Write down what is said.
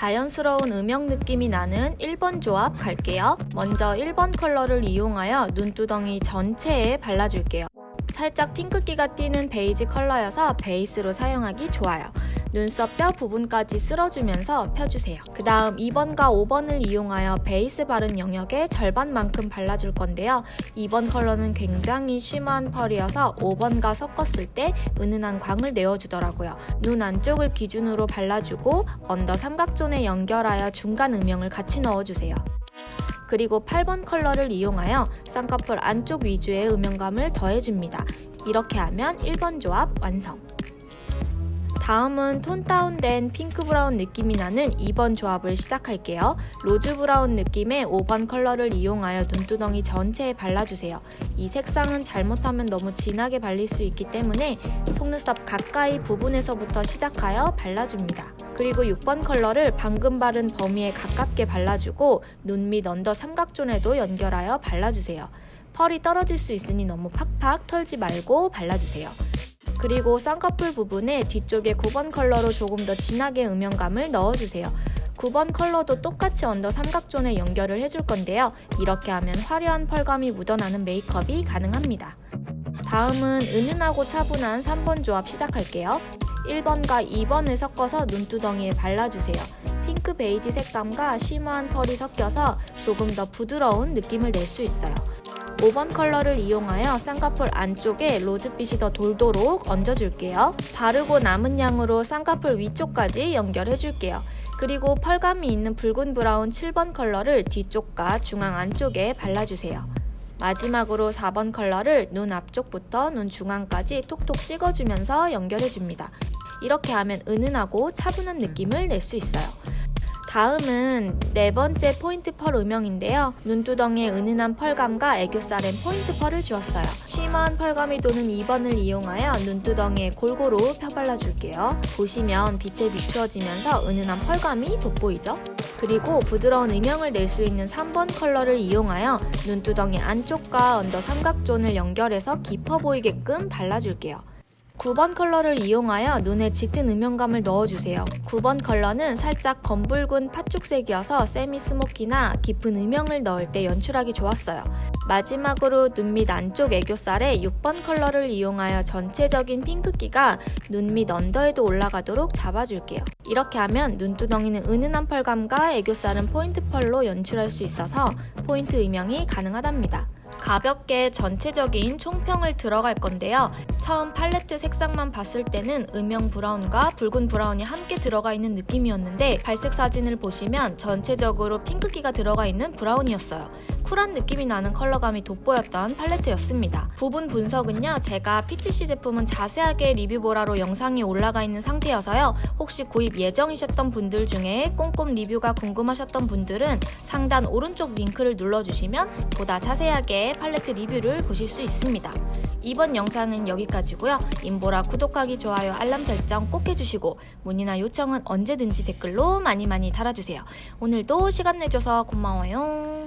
자연스러운 음영 느낌이 나는 1번 조합 갈게요. 먼저 1번 컬러를 이용하여 눈두덩이 전체에 발라줄게요. 살짝 핑크기가 띄는 베이지 컬러여서 베이스로 사용하기 좋아요. 눈썹 뼈 부분까지 쓸어주면서 펴주세요. 그 다음 2번과 5번을 이용하여 베이스 바른 영역의 절반만큼 발라줄 건데요. 2번 컬러는 굉장히 쉬머한 펄이어서 5번과 섞었을 때 은은한 광을 내어주더라고요. 눈 안쪽을 기준으로 발라주고 언더 삼각존에 연결하여 중간 음영을 같이 넣어주세요. 그리고 8번 컬러를 이용하여 쌍꺼풀 안쪽 위주의 음영감을 더해줍니다. 이렇게 하면 1번 조합 완성! 다음은 톤 다운된 핑크 브라운 느낌이 나는 2번 조합을 시작할게요. 로즈 브라운 느낌의 5번 컬러를 이용하여 눈두덩이 전체에 발라주세요. 이 색상은 잘못하면 너무 진하게 발릴 수 있기 때문에 속눈썹 가까이 부분에서부터 시작하여 발라줍니다. 그리고 6번 컬러를 방금 바른 범위에 가깝게 발라주고 눈 밑 언더 삼각존에도 연결하여 발라주세요. 펄이 떨어질 수 있으니 너무 팍팍 털지 말고 발라주세요. 그리고 쌍꺼풀 부분에 뒤쪽에 9번 컬러로 조금 더 진하게 음영감을 넣어주세요. 9번 컬러도 똑같이 언더 삼각존에 연결을 해줄 건데요. 이렇게 하면 화려한 펄감이 묻어나는 메이크업이 가능합니다. 다음은 은은하고 차분한 3번 조합 시작할게요. 1번과 2번을 섞어서 눈두덩이에 발라주세요. 핑크 베이지 색감과 쉬머한 펄이 섞여서 조금 더 부드러운 느낌을 낼 수 있어요. 5번 컬러를 이용하여 쌍꺼풀 안쪽에 로즈빛이 더 돌도록 얹어줄게요. 바르고 남은 양으로 쌍꺼풀 위쪽까지 연결해줄게요. 그리고 펄감이 있는 붉은 브라운 7번 컬러를 뒤쪽과 중앙 안쪽에 발라주세요. 마지막으로 4번 컬러를 눈 앞쪽부터 눈 중앙까지 톡톡 찍어주면서 연결해줍니다. 이렇게 하면 은은하고 차분한 느낌을 낼 수 있어요. 다음은 네 번째 포인트 펄 음영인데요. 눈두덩이에 은은한 펄감과 애교살엔 포인트 펄을 주었어요. 쉬머한 펄감이 도는 2번을 이용하여 눈두덩이에 골고루 펴발라줄게요. 보시면 빛에 비추어지면서 은은한 펄감이 돋보이죠? 그리고 부드러운 음영을 낼 수 있는 3번 컬러를 이용하여 눈두덩이 안쪽과 언더 삼각존을 연결해서 깊어 보이게끔 발라줄게요. 9번 컬러를 이용하여 눈에 짙은 음영감을 넣어주세요. 9번 컬러는 살짝 검붉은 팥죽색이어서 세미 스모키나 깊은 음영을 넣을 때 연출하기 좋았어요. 마지막으로 눈 밑 안쪽 애교살에 6번 컬러를 이용하여 전체적인 핑크기가 눈 밑 언더에도 올라가도록 잡아줄게요. 이렇게 하면 눈두덩이는 은은한 펄감과 애교살은 포인트 펄로 연출할 수 있어서 포인트 음영이 가능하답니다. 가볍게 전체적인 총평을 들어갈 건데요. 처음 팔레트 색상만 봤을 때는 음영 브라운과 붉은 브라운이 함께 들어가 있는 느낌이었는데 발색 사진을 보시면 전체적으로 핑크기가 들어가 있는 브라운이었어요. 쿨한 느낌이 나는 컬러감이 돋보였던 팔레트였습니다. 부분 분석은요. 제가 PTC 제품은 자세하게 리뷰보라로 영상이 올라가 있는 상태여서요. 혹시 구입 예정이셨던 분들 중에 꼼꼼 리뷰가 궁금하셨던 분들은 상단 오른쪽 링크를 눌러주시면 보다 자세하게 팔레트 리뷰를 보실 수 있습니다. 이번 영상은 여기까지고요. 인보라 구독하기, 좋아요, 알람 설정 꼭 해주시고 문의나 요청은 언제든지 댓글로 많이 달아주세요. 오늘도 시간 내줘서 고마워요.